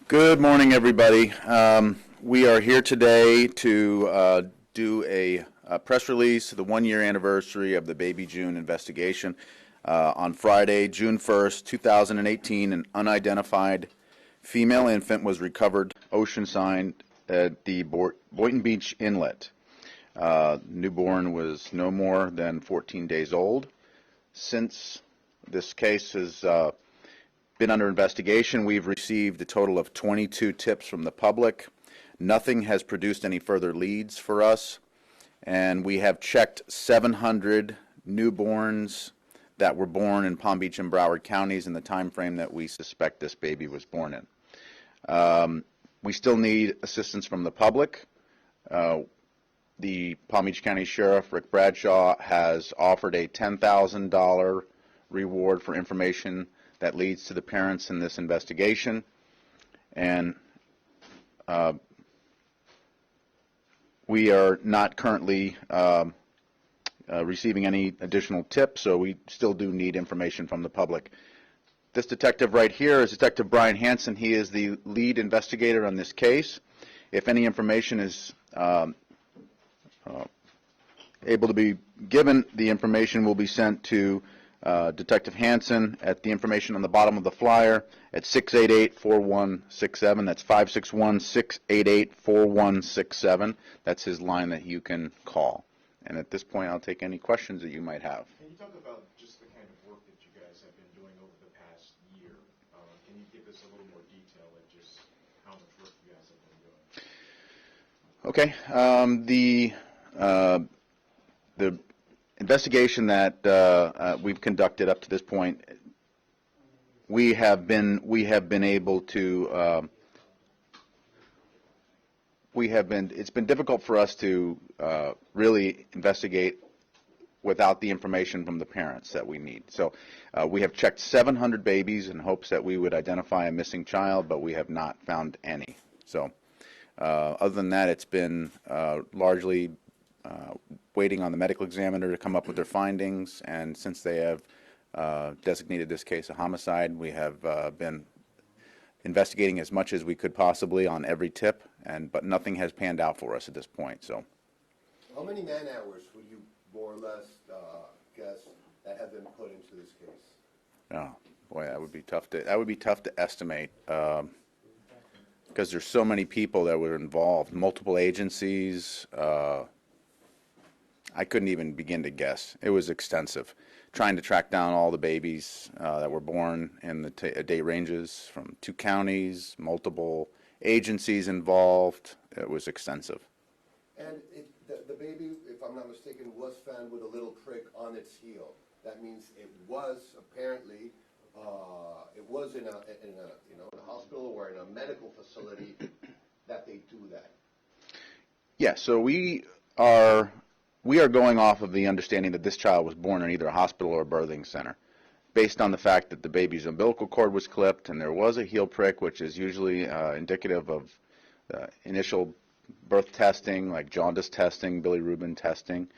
Good morning, everybody. We are here today to do a press release, the one-year anniversary of the Baby June investigation. On Friday, June 1st, 2018, an unidentified female infant was recovered oceanside at the Boynton Beach Inlet. Newborn was no more than 14 days old. Since this case has been under investigation, we've received a total of 22 tips from the public. Nothing has produced any further leads for us, and we have checked 700 newborns that were born in Palm Beach and Broward counties in the time frame that we suspect this baby was born in. We still need assistance from the public. The Palm Beach County Sheriff, Rick Bradshaw, has offered a $10,000 reward for information that leads to the parents in this investigation, and we are not currently receiving any additional tips, so we still do need information from the public. This detective right here is Detective Brian Hansen. He is the lead investigator on this case. If any information is able to be given, the information will be sent to Detective Hansen at the information on the bottom of the flyer at 688-4167. That's 561-688-4167. That's his line that you can call. And at this point, I'll take any questions that you might have. Can you talk about just the kind of work that you guys have been doing over the past year? Can you give us a little more detail at just how much work you guys have been doing? Okay. The investigation that we've conducted up to this point, we have been able to it's been difficult for us to really investigate without the information from the parents that we need. So we have checked 700 babies in hopes that we would identify a missing child, but we have not found any. So other than that, it's been largely waiting on the medical examiner to come up with their findings, and since they have designated this case a homicide, we have been investigating as much as we could possibly on every tip, but nothing has panned out for us at this point. So, how many man-hours would you more or less guess that have been put into this case? Oh boy, that would be tough to estimate, because there's so many people that were involved, multiple agencies. I couldn't even begin to guess. It was extensive, trying to track down all the babies that were born in the date ranges from 2 counties, multiple agencies involved. It was extensive. And the baby, if I'm not mistaken, was found with a little prick on its heel. That means it was apparently it was in a hospital or in a medical facility that they do that. Yeah. So we are going off of the understanding that this child was born in either a hospital or a birthing center, based on the fact that the baby's umbilical cord was clipped and there was a heel prick, which is usually indicative of initial birth testing, like jaundice testing, bilirubin testing.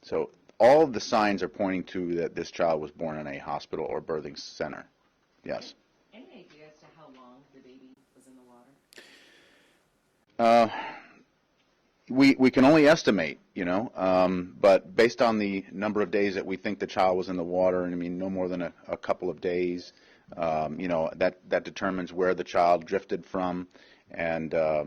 So all of the signs are pointing to that this child was born in a hospital or birthing center. Yes. Any idea as to how long the baby was in the water? We can only estimate, but based on the number of days that we think the child was in the water, and I mean no more than a couple of days, that determines where the child drifted from, and but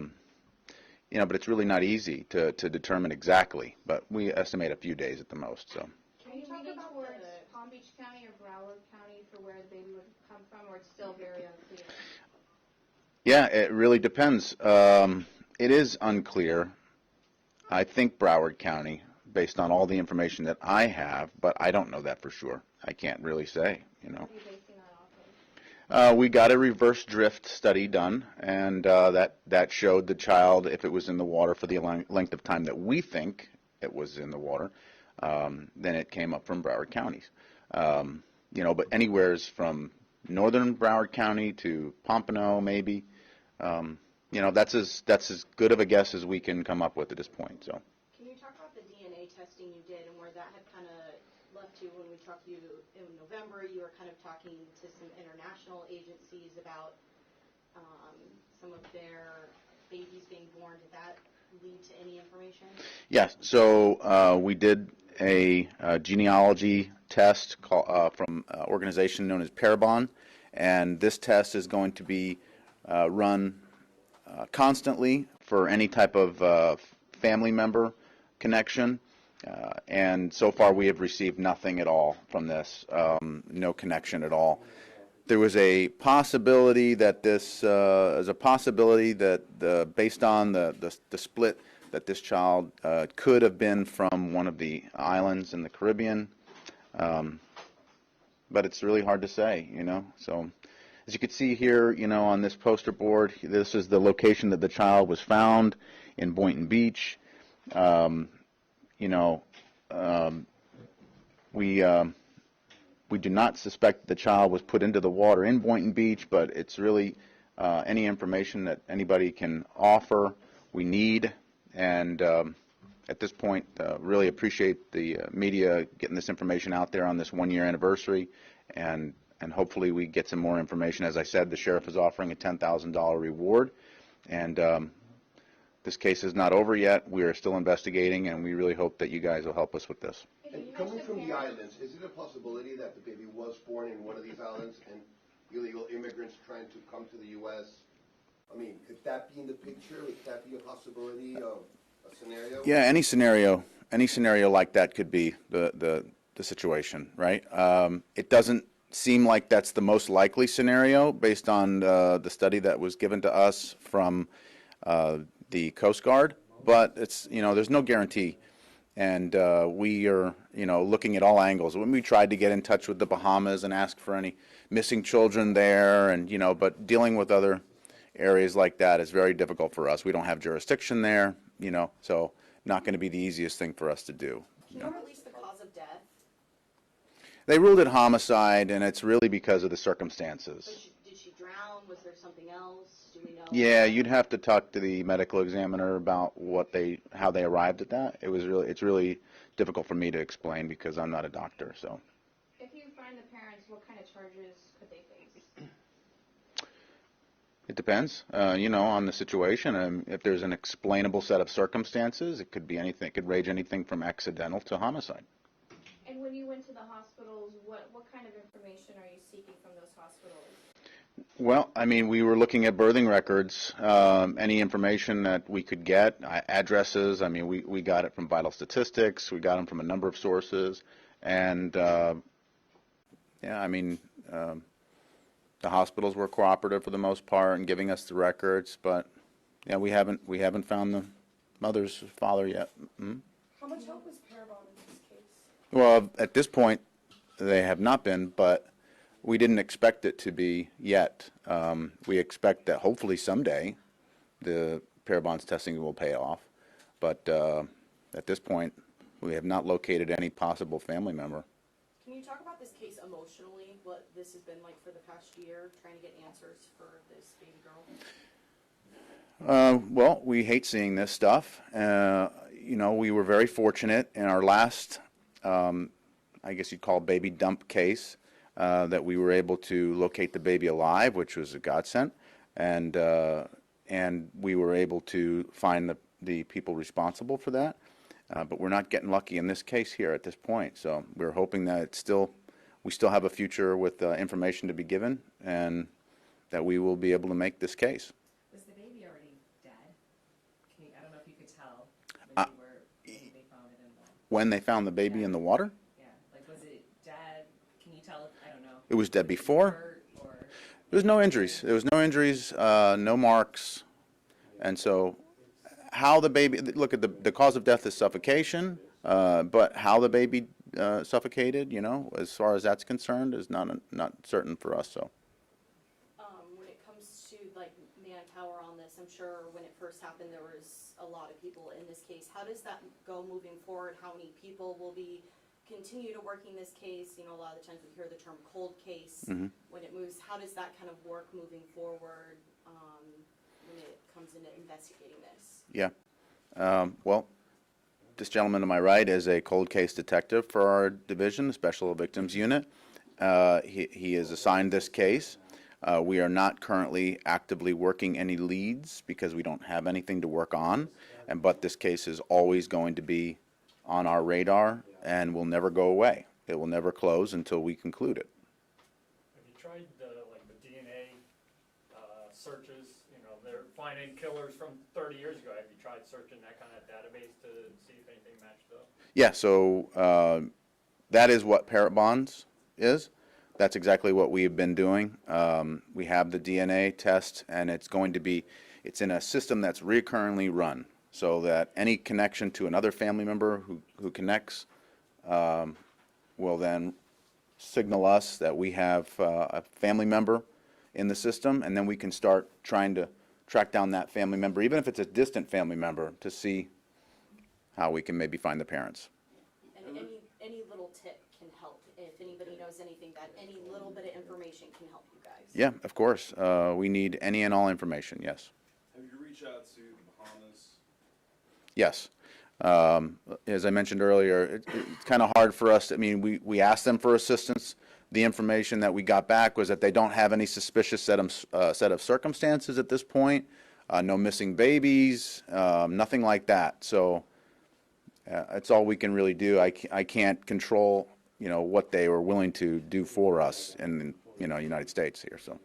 it's really not easy to determine exactly, but we estimate a few days at the most. So. Can you talk about towards Palm Beach County or Broward County for where the baby would come from, or it's still very unclear? Yeah, it really depends. It is unclear. I think Broward County, based on all the information that I have, but I don't know that for sure. I can't really say, What are you basing that off of? We got a reverse drift study done, and that showed the child, if it was in the water for the length of time that we think it was in the water, then it came up from Broward counties. But anywheres from northern Broward County to Pompano, maybe. That's as good of a guess as we can come up with at this point. So. Can you talk about the DNA testing you did and where that had kind of left you when we talked to you in November? You were kind of talking to some international agencies about their babies being born, did that lead to any information? Yes, so we did a genealogy test from an organization known as Parabon, and this test is going to be run constantly for any type of family member connection, and so far we have received nothing at all from this, no connection at all. There was a possibility that this is a possibility that based on the split, that this child could have been from one of the islands in the Caribbean, but it's really hard to say, you know. So as you can see here, you know, on this poster board, this is the location that the child was found in Boynton Beach. You know, we do not suspect the child was put into the water in Boynton Beach, but it's really any information that anybody can offer, we need. And at this point, really appreciate the media getting this information out there on this one-year anniversary, and hopefully we get some more information. As I said, the sheriff is offering a $10,000 reward, and this case is not over yet. We are still investigating, and we really hope that you guys will help us with this. And coming from the islands, is it a possibility that the baby was born in one of these islands and illegal immigrants trying to come to the U.S.? I mean, could that be in the picture? Would that be a possibility of a scenario? Yeah, any scenario like that could be the situation, right? It doesn't seem like that's the most likely scenario based on the study that was given to us from the Coast Guard, but it's, you know, there's no guarantee. And we are, you know, looking at all angles. When we tried to get in touch with the Bahamas and ask for any missing children there, and, you know, but dealing with other areas like that is very difficult for us. We don't have jurisdiction there, you know, so not going to be the easiest thing for us to do. Can you release the cause of death? They ruled it homicide, and it's really because of the circumstances. Did she drown? Was there something else? Do we know? Yeah, you'd have to talk to the medical examiner about how they arrived at that. It's really difficult for me to explain because I'm not a doctor. So. If you find the parents, what kind of charges could they face? It depends, you know, on the situation. If there's an explainable set of circumstances, it could be anything. It could range anything from accidental to homicide. And when you went to the hospitals, what kind of information are you seeking from those hospitals? Well, I mean, we were looking at birthing records, any information that we could get, addresses. I mean, we got it from vital statistics. We got them from a number of sources. And, yeah, I mean, the hospitals were cooperative for the most part in giving us the records. But, yeah, we haven't found the mother's father yet. Mm-hmm. How much help was Parabon in this case? Well, at this point, they have not been, but we didn't expect it to be yet. We expect that hopefully someday the Parabon's testing will pay off, but at this point, we have not located any possible family member. Can you talk about this case emotionally, what this has been like for the past year, trying to get answers for this baby girl? Well, we hate seeing this stuff. You know, we were very fortunate in our last, I guess you'd call baby dump case, that we were able to locate the baby alive, which was a godsend, and we were able to find the people responsible for that. But we're not getting lucky in this case here at this point. So we're hoping that we still have a future with information to be given, and that we will be able to make this case. Was the baby already dead? I don't know if you could tell when they found it in the... When they found the baby in the water? Yeah, like was it dead? Can you tell? I don't know. It was dead before? Or... There was no injuries. There was no injuries, no marks. And so how the baby, look at the cause of death is suffocation, but how the baby suffocated, you know, as far as that's concerned, is not certain for us. So. When it comes to like manpower on this, I'm sure when it first happened there was a lot of people in this case. How does that go moving forward? How many people will be continue to working this case? You know, a lot of the times we hear the term cold case when it moves. How does that kind of work moving forward when it comes into investigating this? Yeah. Well, this gentleman to my right is a cold case detective for our division, the Special Victims Unit. He is assigned this case. We are not currently actively working any leads because we don't have anything to work on, but this case is always going to be on our radar and will never go away. It will never close until we conclude it. Have you tried like the DNA searches? You know, they're finding killers from 30 years ago. Have you tried searching that kind of database to see if anything matched up? Yeah, so that is what parrot bonds is. That's exactly what we have been doing. We have the DNA test, and it's in a system that's recurrently run, so that any connection to another family member who connects will then signal us that we have a family member in the system, and then we can start trying to track down that family member, even if it's a distant family member, to see how we can maybe find the parents. And any little tip can help. If anybody knows anything, that any little bit of information can help you guys. Yeah, of course. We need any and all information, yes. Have you reached out to the Bahamas? Yes. As I mentioned earlier, it's kind of hard for us. I mean, we asked them for assistance. The information that we got back was that they don't have any suspicious set of circumstances at this point, no missing babies, nothing like that. So it's all we can really do. I can't control, what they were willing to do for us in, United States here. So.